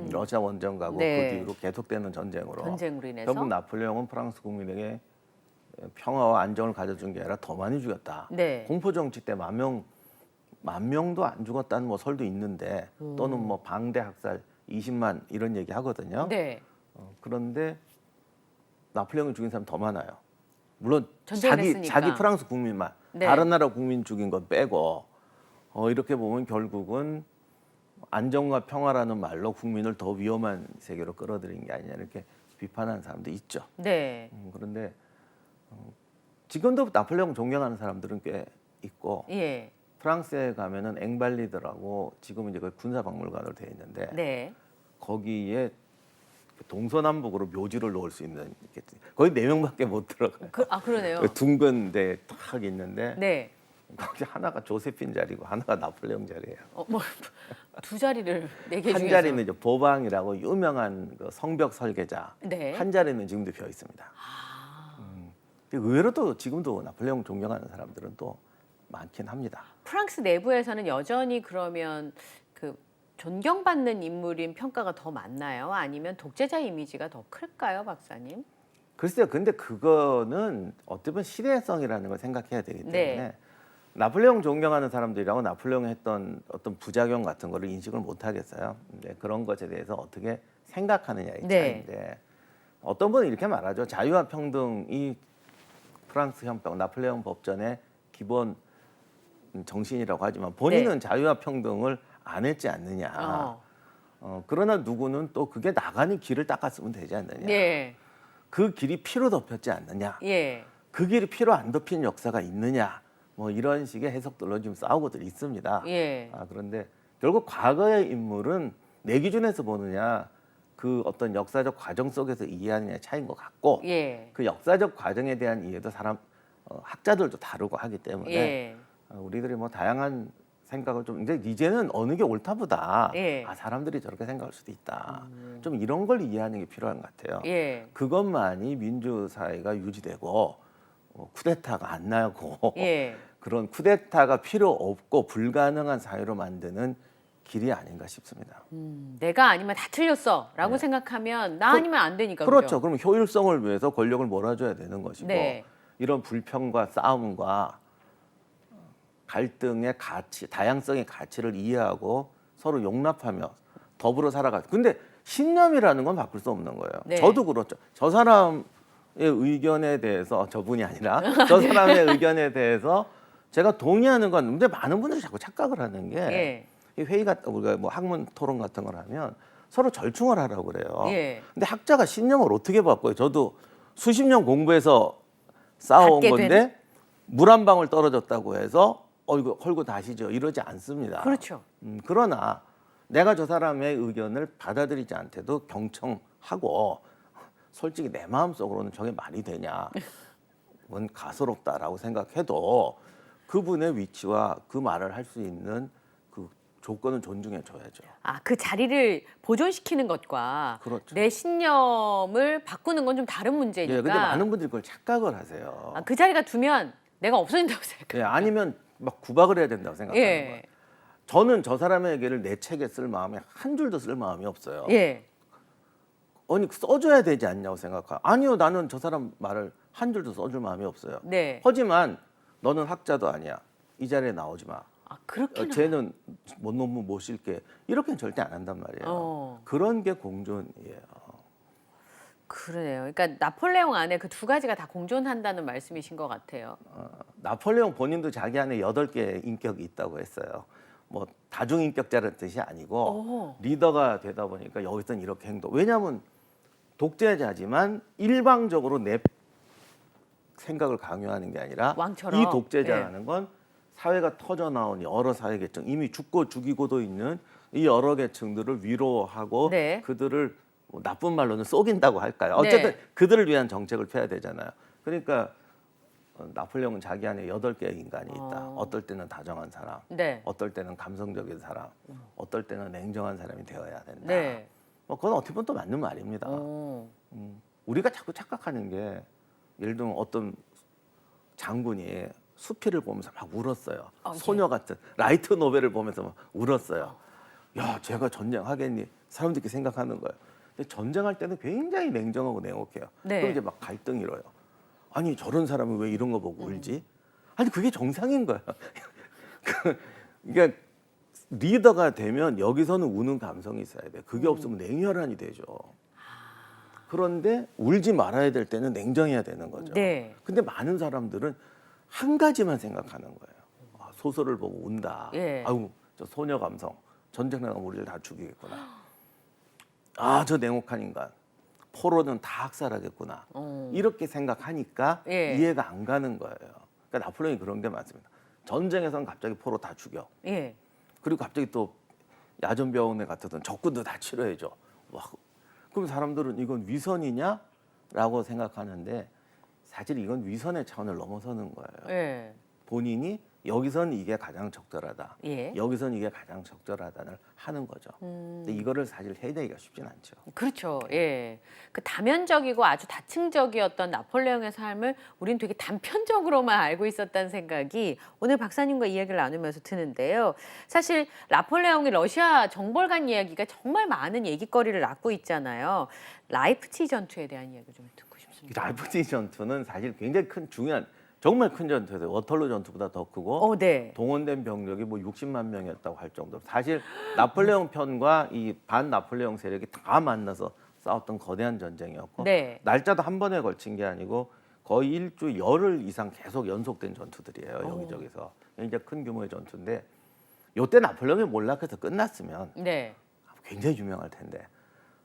[SPEAKER 2] 러시아 원정 가고
[SPEAKER 1] 네.
[SPEAKER 2] 그 뒤로 계속되는 전쟁으로
[SPEAKER 1] 인해서
[SPEAKER 2] 결국 나폴레옹은 프랑스 국민에게 평화와 안정을 가져준 게 아니라 더 많이 죽였다.
[SPEAKER 1] 네.
[SPEAKER 2] 공포 정치 때 만 명도 안 죽었다는 뭐 설도 있는데 또는 뭐 방대 학살 20만 이런 얘기 하거든요.
[SPEAKER 1] 네.
[SPEAKER 2] 그런데 나폴레옹이 죽인 사람 더 많아요. 물론
[SPEAKER 1] 전쟁을 했으니까.
[SPEAKER 2] 자기 프랑스 국민만
[SPEAKER 1] 네.
[SPEAKER 2] 다른 나라 국민 죽인 건 빼고 이렇게 보면 결국은 안정과 평화라는 말로 국민을 더 위험한 세계로 끌어들인 게 아니냐 이렇게 비판하는 사람도 있죠.
[SPEAKER 1] 네.
[SPEAKER 2] 그런데 지금도 나폴레옹 존경하는 사람들은 꽤 있고
[SPEAKER 1] 예.
[SPEAKER 2] 프랑스에 가면은 앵발리드라고 지금은 이제 거의 군사박물관으로 되어 있는데
[SPEAKER 1] 네.
[SPEAKER 2] 거기에 동서남북으로 묘지를 놓을 수 있는 거의 4명밖에 못 들어가요.
[SPEAKER 1] 그러네요.
[SPEAKER 2] 둥근 데 딱 있는데
[SPEAKER 1] 네.
[SPEAKER 2] 거기 하나가 조세핀 자리고 하나가 나폴레옹 자리예요.
[SPEAKER 1] 두 자리를 네 개
[SPEAKER 2] 한
[SPEAKER 1] 중에서.
[SPEAKER 2] 자리는 이제 보방이라고 유명한 그 성벽 설계자.
[SPEAKER 1] 네.
[SPEAKER 2] 한 자리는 지금도 비어 있습니다. 의외로 또 지금도 나폴레옹 존경하는 사람들은 또 많긴 합니다.
[SPEAKER 1] 프랑스 내부에서는 여전히 그러면 그 존경받는 인물인 평가가 더 많나요? 아니면 독재자 이미지가 더 클까요, 박사님?
[SPEAKER 2] 글쎄요, 근데 그거는 어떻게 보면 시대성이라는 걸 생각해야 되기 때문에
[SPEAKER 1] 네.
[SPEAKER 2] 나폴레옹 존경하는 사람들이라고 나폴레옹이 했던 어떤 부작용 같은 거를 인식을 못 하겠어요. 근데 그런 것에 대해서 어떻게 생각하느냐의
[SPEAKER 1] 네.
[SPEAKER 2] 차이인데 어떤 분은 이렇게 말하죠. 자유와 평등이 프랑스 헌법, 나폴레옹 법전의 기본 정신이라고 하지만 본인은
[SPEAKER 1] 네.
[SPEAKER 2] 자유와 평등을 안 했지 않느냐.
[SPEAKER 1] 어.
[SPEAKER 2] 그러나 누구는 또 그게 나가는 길을 닦았으면 되지 않느냐.
[SPEAKER 1] 예.
[SPEAKER 2] 그 길이 피로 덮였지 않느냐.
[SPEAKER 1] 예.
[SPEAKER 2] 그 길이 피로 안 덮인 역사가 있느냐. 뭐 이런 식의 해석들로 지금 싸우고들 있습니다.
[SPEAKER 1] 예.
[SPEAKER 2] 그런데 결국 과거의 인물은 내 기준에서 보느냐 그 어떤 역사적 과정 속에서 이해하느냐의 차이인 것 같고
[SPEAKER 1] 예.
[SPEAKER 2] 그 역사적 과정에 대한 이해도 학자들도 다르고 하기 때문에
[SPEAKER 1] 예.
[SPEAKER 2] 우리들이 뭐 다양한 생각을 좀 이제는 어느 게 옳다보다
[SPEAKER 1] 예.
[SPEAKER 2] 사람들이 저렇게 생각할 수도 있다. 좀 이런 걸 이해하는 게 필요한 것 같아요.
[SPEAKER 1] 예.
[SPEAKER 2] 그것만이 민주사회가 유지되고 쿠데타가 안 나고
[SPEAKER 1] 예.
[SPEAKER 2] 그런 쿠데타가 필요 없고 불가능한 사회로 만드는 길이 아닌가 싶습니다.
[SPEAKER 1] 내가 아니면 다 틀렸어라고
[SPEAKER 2] 네.
[SPEAKER 1] 생각하면 나 아니면 안 되니까.
[SPEAKER 2] 그렇죠. 그럼 효율성을 위해서 권력을 몰아줘야 되는 것이고
[SPEAKER 1] 네.
[SPEAKER 2] 이런 불평과 싸움과 갈등의 가치, 다양성의 가치를 이해하고 서로 용납하며 더불어 살아가. 근데 신념이라는 건 바꿀 수 없는 거예요.
[SPEAKER 1] 네.
[SPEAKER 2] 저도 그렇죠. 저 사람의 의견에 대해서 저분이 아니라 저 사람의 의견에 대해서 제가 동의하는 건 근데 많은 분들이 자꾸 착각을 하는 게
[SPEAKER 1] 예.
[SPEAKER 2] 이 회의 같은 우리가 뭐 학문 토론 같은 걸 하면 서로 절충을 하라고 그래요.
[SPEAKER 1] 예.
[SPEAKER 2] 근데 학자가 신념을 어떻게 바꿔요? 저도 수십 년 공부해서 쌓아온
[SPEAKER 1] 갖게
[SPEAKER 2] 건데
[SPEAKER 1] 된?
[SPEAKER 2] 물 한 방울 떨어졌다고 해서 이거 헐고 다시죠 이러지 않습니다.
[SPEAKER 1] 그렇죠.
[SPEAKER 2] 그러나 내가 저 사람의 의견을 받아들이지 않대도 경청하고 솔직히 내 마음속으로는 저게 말이 되냐 그건 가소롭다라고 생각해도 그분의 위치와 그 말을 할 수 있는 그 조건은 존중해 줘야죠.
[SPEAKER 1] 그 자리를 보존시키는 것과
[SPEAKER 2] 그렇죠.
[SPEAKER 1] 내 신념을 바꾸는 건 좀 다른 문제니까.
[SPEAKER 2] 예, 근데 많은 분들이 그걸 착각을 하세요.
[SPEAKER 1] 그 자리가 두면 내가 없어진다고 생각해요.
[SPEAKER 2] 예, 아니면 막 구박을 해야 된다고 생각하는
[SPEAKER 1] 예.
[SPEAKER 2] 거예요. 저는 저 사람의 얘기를 내 책에 쓸 마음에 한 줄도 쓸 마음이 없어요.
[SPEAKER 1] 예.
[SPEAKER 2] 아니 써줘야 되지 않냐고 생각해요. 아니요, 나는 저 사람 말을 한 줄도 써줄 마음이 없어요.
[SPEAKER 1] 네.
[SPEAKER 2] 하지만 너는 학자도 아니야. 이 자리에 나오지 마.
[SPEAKER 1] 그렇게.
[SPEAKER 2] 쟤는 논문 못 쓸게. 이렇게는 절대 안 한단 말이에요. 그런 게 공존이에요.
[SPEAKER 1] 그러네요. 그러니까 나폴레옹 안에 그 두 가지가 다 공존한다는 말씀이신 것 같아요.
[SPEAKER 2] 나폴레옹 본인도 자기 안에 8개의 인격이 있다고 했어요. 뭐 다중인격자라는 뜻이 아니고 리더가 되다 보니까 여기서는 이렇게 행동. 왜냐하면 독재자지만 일방적으로 내 생각을 강요하는 게 아니라
[SPEAKER 1] 왕처럼.
[SPEAKER 2] 이 독재자라는 건 사회가 터져 나온 여러 사회 계층, 이미 죽고 죽이고도 있는 이 여러 계층들을 위로하고
[SPEAKER 1] 네.
[SPEAKER 2] 그들을 뭐 나쁜 말로는 속인다고 할까요? 어쨌든
[SPEAKER 1] 네.
[SPEAKER 2] 그들을 위한 정책을 펴야 되잖아요. 그러니까 나폴레옹은 자기 안에 8개의 인간이 있다. 어떨 때는 다정한 사람,
[SPEAKER 1] 네.
[SPEAKER 2] 어떨 때는 감성적인 사람, 어떨 때는 냉정한 사람이 되어야 된다.
[SPEAKER 1] 네.
[SPEAKER 2] 뭐 그건 어떻게 보면 또 맞는 말입니다.
[SPEAKER 1] 어.
[SPEAKER 2] 우리가 자꾸 착각하는 게 예를 들면 어떤 장군이 수필을 보면서 막 울었어요.
[SPEAKER 1] 예.
[SPEAKER 2] 소녀 같은 라이트 노벨을 보면서 막 울었어요. 야, 제가 전쟁하겠니? 사람들이 생각하는 거예요. 근데 전쟁할 때는 굉장히 냉정하고 냉혹해요.
[SPEAKER 1] 네.
[SPEAKER 2] 그럼 이제 막 갈등이 일어요. 아니 저런 사람은 왜 이런 거 보고 울지? 아니 그게 정상인 거예요. 그러니까 리더가 되면 여기서는 우는 감성이 있어야 돼. 그게 없으면 냉혈한이 되죠. 그런데 울지 말아야 될 때는 냉정해야 되는 거죠.
[SPEAKER 1] 네.
[SPEAKER 2] 근데 많은 사람들은 한 가지만 생각하는 거예요. 아, 소설을 보고 운다.
[SPEAKER 1] 예.
[SPEAKER 2] 아유, 저 소녀 감성. 전쟁 나가면 우리를 다 죽이겠구나. 아, 저 냉혹한 인간. 포로는 다 학살하겠구나. 이렇게 생각하니까
[SPEAKER 1] 예.
[SPEAKER 2] 이해가 안 가는 거예요. 그러니까 나폴레옹이 그런 게 많습니다. 전쟁에서는 갑자기 포로 다 죽여.
[SPEAKER 1] 예.
[SPEAKER 2] 그리고 갑자기 또 야전병원에 같았던 적군도 다 치료해줘. 와, 그럼 사람들은 이건 위선이냐라고 생각하는데 사실 이건 위선의 차원을 넘어서는 거예요.
[SPEAKER 1] 예.
[SPEAKER 2] 본인이 여기선 이게 가장 적절하다.
[SPEAKER 1] 예.
[SPEAKER 2] 여기선 이게 가장 적절하다를 하는 거죠. 근데 이거를 사실 해내기가 쉽진 않죠.
[SPEAKER 1] 그렇죠. 예. 그 다면적이고 아주 다층적이었던 나폴레옹의 삶을 우린 되게 단편적으로만 알고 있었다는 생각이 오늘 박사님과 이야기를 나누면서 드는데요. 사실 나폴레옹이 러시아 정벌관 이야기가 정말 많은 얘기거리를 낳고 있잖아요. 라이프치 전투에 대한 이야기 좀 듣고
[SPEAKER 2] 이
[SPEAKER 1] 싶습니다.
[SPEAKER 2] 라이프치히 전투는 사실 굉장히 큰 중요한 정말 큰 전투였어요. 워털루 전투보다 더 크고
[SPEAKER 1] 네.
[SPEAKER 2] 동원된 병력이 뭐 60만 명이었다고 할 정도로 사실 나폴레옹 편과 이 반 나폴레옹 세력이 다 만나서 싸웠던 거대한 전쟁이었고
[SPEAKER 1] 네.
[SPEAKER 2] 날짜도 한 번에 걸친 게 아니고 거의 일주 열흘 이상 계속 연속된 전투들이에요. 여기저기서 굉장히 큰 규모의 전투인데 이때 나폴레옹이 몰락해서 끝났으면
[SPEAKER 1] 네.
[SPEAKER 2] 굉장히 유명할 텐데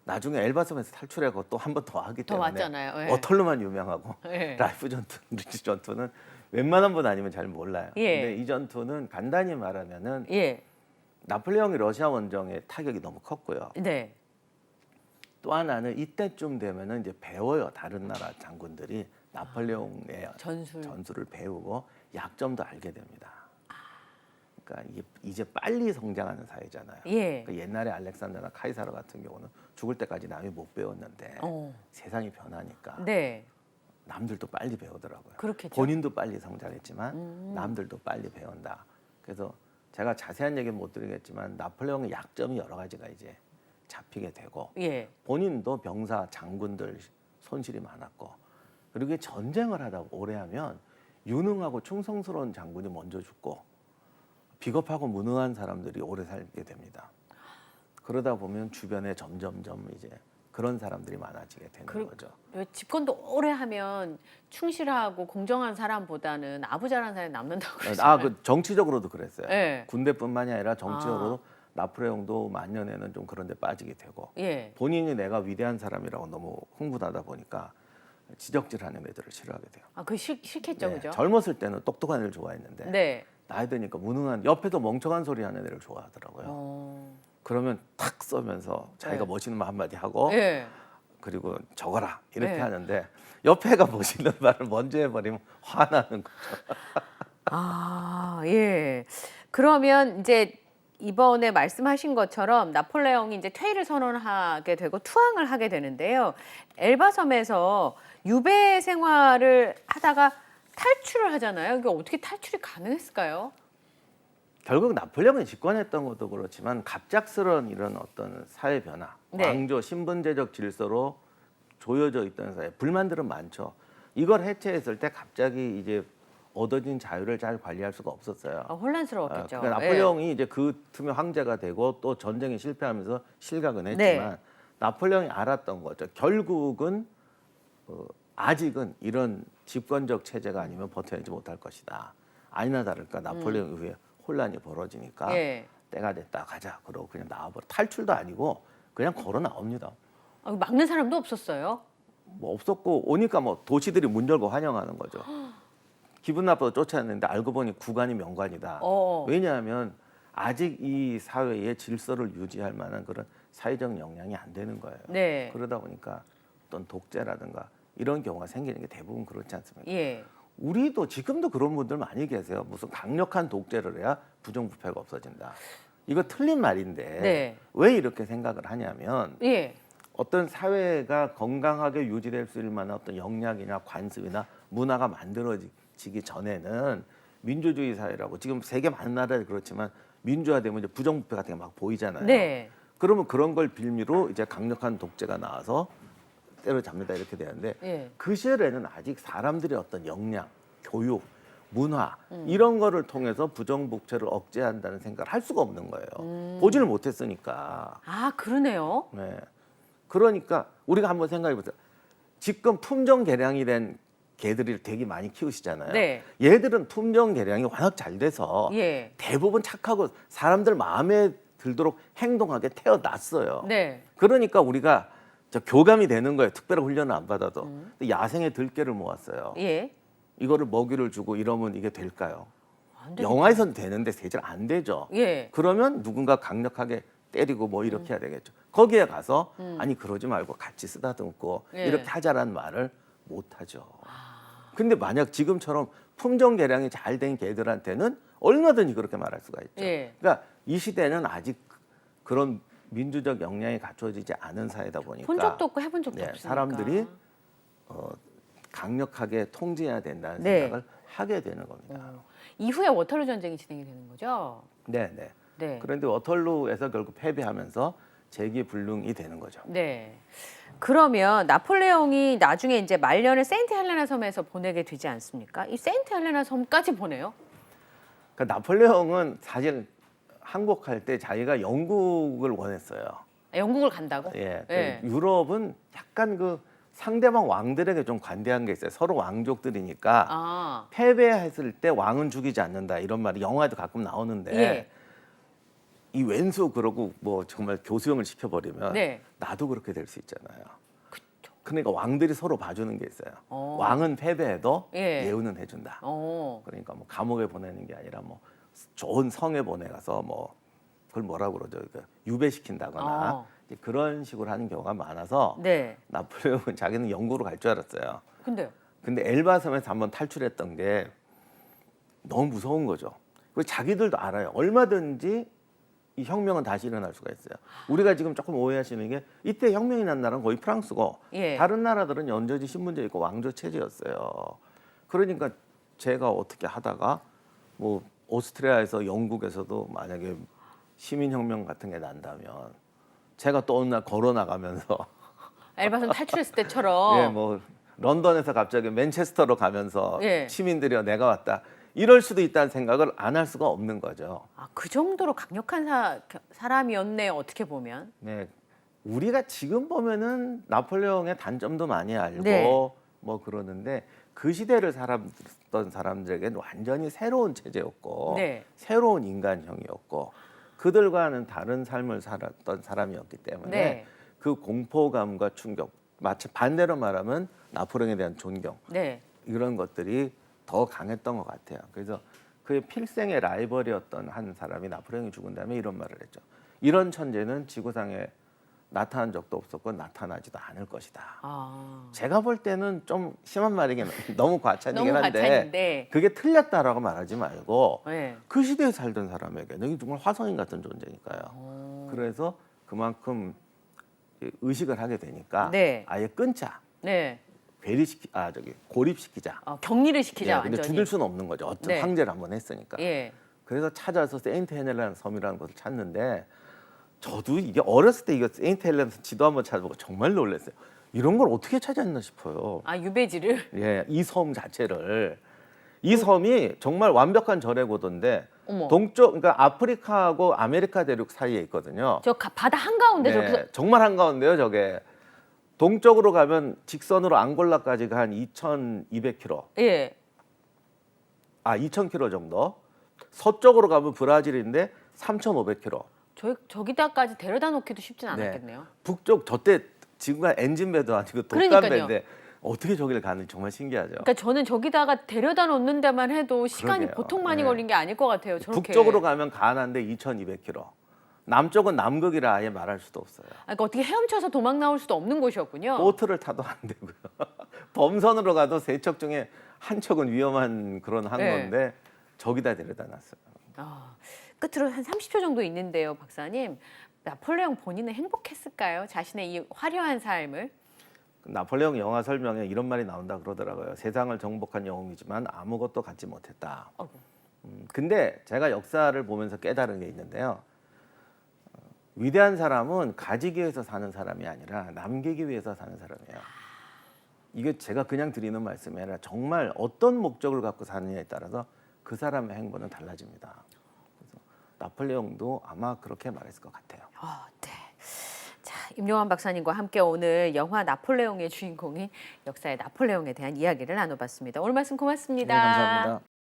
[SPEAKER 2] 나중에 엘바섬에서 탈출하고 또 한 번 더 하기
[SPEAKER 1] 더
[SPEAKER 2] 때문에
[SPEAKER 1] 왔잖아요. 예.
[SPEAKER 2] 워털루만 유명하고
[SPEAKER 1] 예.
[SPEAKER 2] 라이프 전투, 리치 전투는 웬만한 분 아니면 잘 몰라요.
[SPEAKER 1] 예.
[SPEAKER 2] 근데 이 전투는 간단히 말하면은
[SPEAKER 1] 예.
[SPEAKER 2] 나폴레옹이 러시아 원정의 타격이 너무 컸고요.
[SPEAKER 1] 네.
[SPEAKER 2] 또 하나는 이때쯤 되면은 이제 배워요. 다른 나라 장군들이 나폴레옹의 전술을 배우고 약점도 알게 됩니다. 그러니까 이게 이제 빨리 성장하는 사회잖아요.
[SPEAKER 1] 예.
[SPEAKER 2] 그러니까 옛날에 알렉산더나 카이사르 같은 경우는 죽을 때까지 남이 못 배웠는데 세상이 변하니까
[SPEAKER 1] 네.
[SPEAKER 2] 남들도 빨리 배우더라고요.
[SPEAKER 1] 그렇겠죠.
[SPEAKER 2] 본인도 빨리 성장했지만 남들도 빨리 배운다. 그래서 제가 자세한 얘기는 못 드리겠지만 나폴레옹의 약점이 여러 가지가 이제 잡히게 되고
[SPEAKER 1] 예.
[SPEAKER 2] 본인도 병사 장군들 손실이 많았고 그리고 이게 전쟁을 하다 오래 하면 유능하고 충성스러운 장군이 먼저 죽고 비겁하고 무능한 사람들이 오래 살게 됩니다. 그러다 보면 주변에 점점점 이제 그런 사람들이 많아지게 되는 거죠.
[SPEAKER 1] 왜 집권도 오래 하면 충실하고 공정한 사람보다는 아부자란 사람이 남는다고 그러잖아요.
[SPEAKER 2] 아, 그 정치적으로도 그랬어요.
[SPEAKER 1] 네.
[SPEAKER 2] 군대뿐만이 아니라 정치적으로도 나폴레옹도 만년에는 좀 그런 데 빠지게 되고
[SPEAKER 1] 예.
[SPEAKER 2] 본인이 내가 위대한 사람이라고 너무 흥분하다 보니까 지적질하는 애들을 싫어하게 돼요.
[SPEAKER 1] 아, 그 싫겠죠,
[SPEAKER 2] 네,
[SPEAKER 1] 그죠?
[SPEAKER 2] 젊었을 때는 똑똑한 애를 좋아했는데
[SPEAKER 1] 네.
[SPEAKER 2] 나이 드니까 무능한 옆에서 멍청한 소리 하는 애를 좋아하더라고요. 그러면 탁 쏘면서 자기가
[SPEAKER 1] 네.
[SPEAKER 2] 멋있는 말 한마디 하고
[SPEAKER 1] 예.
[SPEAKER 2] 그리고 적어라 이렇게
[SPEAKER 1] 네.
[SPEAKER 2] 하는데 옆에 애가 멋있는 말을 먼저 해버리면 화나는 거죠.
[SPEAKER 1] 아, 예. 그러면 이제 이번에 말씀하신 것처럼 나폴레옹이 이제 퇴위를 선언하게 되고 투항을 하게 되는데요. 엘바섬에서 유배 생활을 하다가 탈출을 하잖아요. 이게 어떻게 탈출이 가능했을까요?
[SPEAKER 2] 결국 나폴레옹이 집권했던 것도 그렇지만 갑작스러운 이런 어떤 사회 변화,
[SPEAKER 1] 네.
[SPEAKER 2] 왕조 신분제적 질서로 조여져 있던 사회 불만들은 많죠. 이걸 해체했을 때 갑자기 이제 얻어진 자유를 잘 관리할 수가 없었어요.
[SPEAKER 1] 혼란스러웠겠죠.
[SPEAKER 2] 그러니까 나폴레옹이 이제 그 틈에 황제가 되고 또 전쟁에 실패하면서 실각은 했지만
[SPEAKER 1] 네.
[SPEAKER 2] 나폴레옹이 알았던 거죠. 결국은 아직은 이런 집권적 체제가 아니면 버텨내지 못할 것이다. 아니나 다를까 나폴레옹 이후에 혼란이 벌어지니까
[SPEAKER 1] 예.
[SPEAKER 2] 때가 됐다 가자. 그러고 그냥 나와버려. 탈출도 아니고 그냥 걸어 나옵니다.
[SPEAKER 1] 아, 막는 사람도 없었어요.
[SPEAKER 2] 뭐 없었고 오니까 뭐 도시들이 문 열고 환영하는 거죠. 기분 나빠서 쫓아냈는데 알고 보니 구관이 명관이다. 왜냐하면 아직 이 사회의 질서를 유지할 만한 그런 사회적 역량이 안 되는 거예요.
[SPEAKER 1] 네.
[SPEAKER 2] 그러다 보니까 어떤 독재라든가 이런 경우가 생기는 게 대부분 그렇지 않습니까?
[SPEAKER 1] 예.
[SPEAKER 2] 우리도 지금도 그런 분들 많이 계세요. 무슨 강력한 독재를 해야 부정부패가 없어진다. 이거 틀린 말인데
[SPEAKER 1] 네.
[SPEAKER 2] 왜 이렇게 생각을 하냐면
[SPEAKER 1] 예.
[SPEAKER 2] 어떤 사회가 건강하게 유지될 수 있을 만한 어떤 역량이나 관습이나 문화가 만들어지기 전에는 민주주의 사회라고 지금 세계 많은 나라에 그렇지만 민주화되면 이제 부정부패 같은 게 막 보이잖아요.
[SPEAKER 1] 네.
[SPEAKER 2] 그러면 그런 걸 빌미로 이제 강력한 독재가 나와서 때려잡는다 이렇게 되는데
[SPEAKER 1] 예.
[SPEAKER 2] 그 시절에는 아직 사람들의 어떤 역량, 교육, 문화 이런 거를 통해서 부정부패를 억제한다는 생각을 할 수가 없는 거예요. 보지를 못했으니까.
[SPEAKER 1] 아, 그러네요.
[SPEAKER 2] 네. 그러니까 우리가 한번 생각해 보세요. 지금 품종 개량이 된 개들을 되게 많이 키우시잖아요.
[SPEAKER 1] 네.
[SPEAKER 2] 얘들은 품종 개량이 워낙 잘 돼서
[SPEAKER 1] 예.
[SPEAKER 2] 대부분 착하고 사람들 마음에 들도록 행동하게 태어났어요.
[SPEAKER 1] 네.
[SPEAKER 2] 그러니까 우리가 저 교감이 되는 거예요. 특별한 훈련을 안 받아도. 야생의 들개를 모았어요.
[SPEAKER 1] 예.
[SPEAKER 2] 이거를 먹이를 주고 이러면 이게 될까요?
[SPEAKER 1] 안 되겠다.
[SPEAKER 2] 영화에서는 되는데 대체로 안 되죠.
[SPEAKER 1] 예.
[SPEAKER 2] 그러면 누군가 강력하게 때리고 뭐 이렇게 해야 되겠죠. 거기에 가서 아니 그러지 말고 같이 쓰다듬고
[SPEAKER 1] 예.
[SPEAKER 2] 이렇게 하자라는 말을 못 하죠. 근데 만약 지금처럼 품종 개량이 잘 된 개들한테는 얼마든지 그렇게 말할 수가 있죠.
[SPEAKER 1] 예.
[SPEAKER 2] 그러니까 이 시대는 아직 그런 민주적 역량이 갖춰지지 않은 사회다 보니까
[SPEAKER 1] 본 적도 없고 해본 적도
[SPEAKER 2] 네,
[SPEAKER 1] 없으니까.
[SPEAKER 2] 사람들이 강력하게 통제해야 된다는
[SPEAKER 1] 네.
[SPEAKER 2] 생각을 하게 되는 겁니다.
[SPEAKER 1] 이후에 워털루 전쟁이 진행이 되는 거죠.
[SPEAKER 2] 네, 네.
[SPEAKER 1] 네.
[SPEAKER 2] 그런데 워털루에서 결국 패배하면서 재기불능이 되는 거죠.
[SPEAKER 1] 네. 그러면 나폴레옹이 나중에 이제 말년을 세인트 헬레나 섬에서 보내게 되지 않습니까? 이 세인트 헬레나 섬까지 보내요?
[SPEAKER 2] 그러니까 나폴레옹은 사실 항복할 때 자기가 영국을 원했어요.
[SPEAKER 1] 영국을 간다고?
[SPEAKER 2] 예,
[SPEAKER 1] 예.
[SPEAKER 2] 유럽은 약간 그 상대방 왕들에게 좀 관대한 게 있어요. 서로 왕족들이니까
[SPEAKER 1] 아,
[SPEAKER 2] 패배했을 때 왕은 죽이지 않는다 이런 말이 영화에도 가끔 나오는데
[SPEAKER 1] 예.
[SPEAKER 2] 이 왼수 그러고 뭐 정말 교수형을 시켜버리면
[SPEAKER 1] 네.
[SPEAKER 2] 나도 그렇게 될 수 있잖아요.
[SPEAKER 1] 그쵸.
[SPEAKER 2] 그러니까 왕들이 서로 봐주는 게 있어요.
[SPEAKER 1] 어.
[SPEAKER 2] 왕은 패배해도
[SPEAKER 1] 예.
[SPEAKER 2] 예우는 해준다. 그러니까 뭐 감옥에 보내는 게 아니라 뭐 좋은 성에 보내가서 뭐 그걸 뭐라고 그러죠? 그 유배시킨다거나
[SPEAKER 1] 어.
[SPEAKER 2] 이제 그런 식으로 하는 경우가 많아서
[SPEAKER 1] 네.
[SPEAKER 2] 나폴레옹은 자기는 영국으로 갈 줄 알았어요.
[SPEAKER 1] 근데요?
[SPEAKER 2] 근데 엘바섬에서 한번 탈출했던 게 너무 무서운 거죠. 그리고 자기들도 알아요. 얼마든지 이 혁명은 다시 일어날 수가 있어요. 우리가 지금 조금 오해하시는 게 이때 혁명이 난 나라는 거의 프랑스고
[SPEAKER 1] 예.
[SPEAKER 2] 다른 나라들은 연저지 신분제 있고 왕조 체제였어요. 그러니까 제가 어떻게 하다가 뭐 오스트리아에서 영국에서도 만약에 시민혁명 같은 게 난다면 제가 또 어느 날 걸어 나가면서
[SPEAKER 1] 엘바섬 탈출했을 때처럼.
[SPEAKER 2] 예, 뭐 런던에서 갑자기 맨체스터로 가면서
[SPEAKER 1] 예.
[SPEAKER 2] 시민들이여 내가 왔다 이럴 수도 있다는 생각을 안 할 수가 없는 거죠.
[SPEAKER 1] 아, 그 정도로 강력한 사람이었네요. 어떻게 보면.
[SPEAKER 2] 네, 우리가 지금 보면은 나폴레옹의 단점도 많이 알고
[SPEAKER 1] 네.
[SPEAKER 2] 뭐 그러는데 그 시대를 살았던 사람들에게는 완전히 새로운 체제였고
[SPEAKER 1] 네.
[SPEAKER 2] 새로운 인간형이었고 그들과는 다른 삶을 살았던 사람이었기 때문에
[SPEAKER 1] 네.
[SPEAKER 2] 그 공포감과 충격, 마치 반대로 말하면 나폴레옹에 대한 존경
[SPEAKER 1] 네.
[SPEAKER 2] 이런 것들이 더 강했던 것 같아요. 그래서 그의 필생의 라이벌이었던 한 사람이 나폴레옹이 죽은 다음에 이런 말을 했죠. 이런 천재는 지구상에 나타난 적도 없었고 나타나지도 않을 것이다.
[SPEAKER 1] 아.
[SPEAKER 2] 제가 볼 때는 좀 심한 말이긴 너무 과찬이긴
[SPEAKER 1] 너무
[SPEAKER 2] 한데
[SPEAKER 1] 과찬인데.
[SPEAKER 2] 그게 틀렸다라고 말하지 말고
[SPEAKER 1] 네.
[SPEAKER 2] 그 시대에 살던 사람에게는 이게 정말 화성인 같은 존재니까요. 그래서 그만큼 의식을 하게 되니까
[SPEAKER 1] 네.
[SPEAKER 2] 아예 끊자.
[SPEAKER 1] 네.
[SPEAKER 2] 고립시키자.
[SPEAKER 1] 격리를 시키자.
[SPEAKER 2] 예, 근데
[SPEAKER 1] 완전히.
[SPEAKER 2] 죽일 수는 없는 거죠. 어떤
[SPEAKER 1] 네.
[SPEAKER 2] 황제를 한번 했으니까.
[SPEAKER 1] 예.
[SPEAKER 2] 그래서 찾아서 세인트 헬레나 섬이라는 곳을 찾는데 저도 이게 어렸을 때 이거 세인트 헬레나 지도 한번 찾아보고 정말 놀랐어요. 이런 걸 어떻게 찾았나 싶어요.
[SPEAKER 1] 아, 유배지를.
[SPEAKER 2] 예, 이 섬 자체를 이 섬이 정말 완벽한 절해고도인데
[SPEAKER 1] 어머.
[SPEAKER 2] 동쪽 그러니까 아프리카하고 아메리카 대륙 사이에 있거든요.
[SPEAKER 1] 저 바다 한가운데
[SPEAKER 2] 네,
[SPEAKER 1] 저렇게.
[SPEAKER 2] 정말 한가운데요, 저게. 동쪽으로 가면 직선으로 앙골라까지가 한 2,200km.
[SPEAKER 1] 예.
[SPEAKER 2] 2,000km 정도. 서쪽으로 가면 브라질인데 3,500km.
[SPEAKER 1] 저기다까지 데려다 놓기도 쉽진 않았겠네요.
[SPEAKER 2] 북쪽 저때 지금과 엔진배도 아니고
[SPEAKER 1] 그러니까요.
[SPEAKER 2] 독감배인데 어떻게 저기를 가는지 정말 신기하죠.
[SPEAKER 1] 그러니까 저는 저기다가 데려다 놓는 데만 해도 시간이
[SPEAKER 2] 그러게요.
[SPEAKER 1] 보통 많이
[SPEAKER 2] 네.
[SPEAKER 1] 걸린 게 아닐 것 같아요. 저렇게.
[SPEAKER 2] 북쪽으로 가면 가나인데 2,200km. 남쪽은 남극이라 아예 말할 수도 없어요.
[SPEAKER 1] 그러니까 어떻게 헤엄쳐서 도망 나올 수도 없는 곳이었군요.
[SPEAKER 2] 보트를 타도 안 되고요. 범선으로 가도 세 척 중에 한 척은 위험한 그런 항로인데 저기다 데려다 놨어요.
[SPEAKER 1] 아, 끝으로 한 30초 정도 있는데요, 박사님. 나폴레옹 본인은 행복했을까요? 자신의 이 화려한 삶을.
[SPEAKER 2] 나폴레옹 영화 설명에 이런 말이 나온다 그러더라고요. 세상을 정복한 영웅이지만 아무것도 갖지 못했다.
[SPEAKER 1] 어구.
[SPEAKER 2] 근데 제가 역사를 보면서 깨달은 게 있는데요. 위대한 사람은 가지기 위해서 사는 사람이 아니라 남기기 위해서 사는 사람이에요. 이게 제가 그냥 드리는 말씀이 아니라 정말 어떤 목적을 갖고 사느냐에 따라서 그 사람의 행보는 달라집니다. 그래서 나폴레옹도 아마 그렇게 말했을 것 같아요.
[SPEAKER 1] 네. 자, 임용환 박사님과 함께 오늘 영화 나폴레옹의 주인공인 역사의 나폴레옹에 대한 이야기를 나눠봤습니다. 오늘 말씀 고맙습니다.
[SPEAKER 2] 네, 감사합니다.